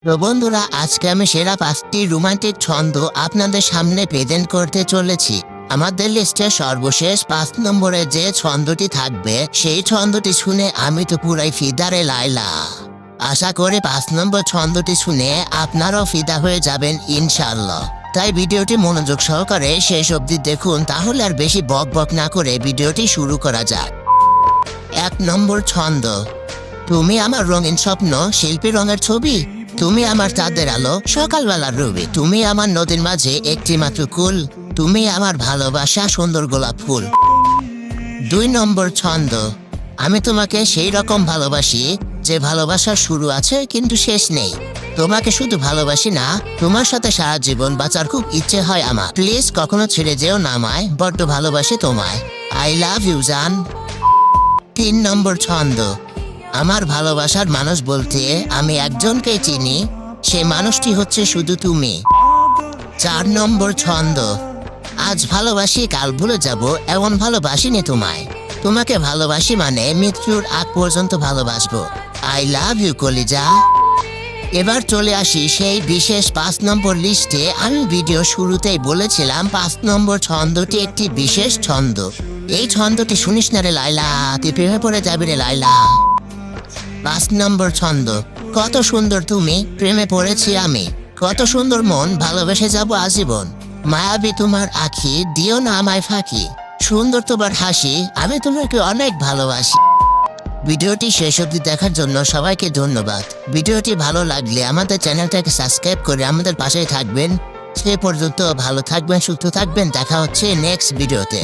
তো বন্ধুরা, আজকে আমি সেরা 5টি রোমান্টিক ছন্দ আপনাদের সামনে প্রেজেন্ট করতে চলেছি। আমাদের লিস্টে সর্বশেষ 5 নম্বরে যে ছন্দটি থাকবে সেই ছন্দটি শুনে আমি তো পুরাই ফিদা রে লাইলা। আশা করি 5 নম্বর ছন্দটি শুনে আপনারাও ফিদা হয়ে যাবেন ইনশাআল্লাহ। তাই ভিডিওটি মনোযোগ সহকারে শেষ অবধি দেখুন, তাহলে আর বেশি বক বক না করে ভিডিওটি শুরু করা যাক। 1 নম্বর ছন্দ। তুমি আমার রঙিন স্বপ্ন, শিল্পী রঙের ছবি। তুমি আমার চাঁদের আলো, সকালবেলার রবি। তুমি আমার নদীর মাঝে একটি মাত্র কুল। তুমি আমার ভালোবাসা, সুন্দর গোলাপ ফুল। 2 নম্বর ছন্দ। আমি তোমাকে সেই রকম ভালোবাসি যে ভালোবাসার শুরু আছে কিন্তু শেষ নেই। তোমাকে শুধু ভালোবাসি না, তোমার সাথে সারা জীবন বাঁচার খুব ইচ্ছে হয় আমার। প্লিজ কখনো ছেড়ে যেও না আমায়, বড্ড ভালোবাসি তোমায়। আই লাভ ইউ জান। 3 নম্বর ছন্দ। আমার ভালোবাসার মানুষ বলতে আমি একজনকেই চিনি, সে মানুষটি হচ্ছে শুধু তুমি। 4 নম্বর ছন্দ। আজ ভালোবাসি কাল ভুলে যাব, এমন ভালোবাসিনি তোমায়। তোমাকে ভালোবাসি মানে মৃত্যুর আগ পর্যন্ত ভালোবাসবো। আই লাভ ইউ কলিজা। এবার চলে আসি সেই বিশেষ 5 নম্বর লিস্টে। আমি ভিডিও শুরুতেই বলেছিলাম 5 নম্বর ছন্দটি একটি বিশেষ ছন্দ। এই ছন্দটি শুনিস না রে লাইলা, তুই প্রেমে পড়ে যাবি রে লাইলা। 5 নম্বর ছন্দ। কত সুন্দর তুমি, প্রেমে পড়েছি আমি। কত সুন্দর মন, ভালোবেসে যাব আজীবন। মায়াবী তোমার আঁখি, দিও না আমায় ফাঁকি। সুন্দর তোমার হাসি, আমি তোমাকে অনেক ভালোবাসি। ভিডিওটি শেষ অবধি দেখার জন্য সবাইকে ধন্যবাদ। ভিডিওটি ভালো লাগলে আমাদের চ্যানেলটাকে সাবস্ক্রাইব করে আমাদের পাশেই থাকবেন। সে পর্যন্ত ভালো থাকবেন, সুস্থ থাকবেন। দেখা হচ্ছে নেক্সট ভিডিওতে।